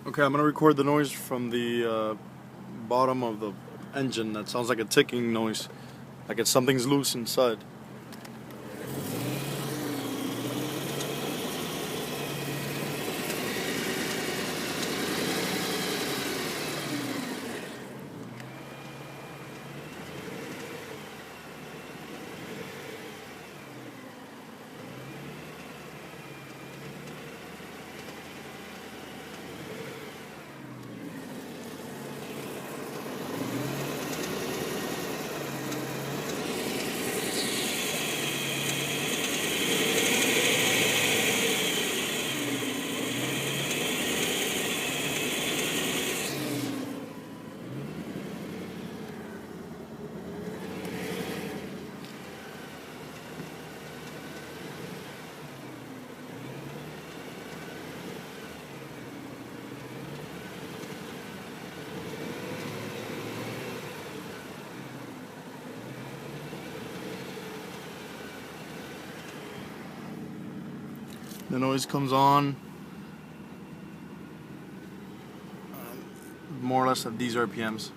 Okay, I'm gonna record the noise from the bottom of the engine. That sounds like a ticking noise, like it's something's loose inside. The noise comes on more or less at these RPMs.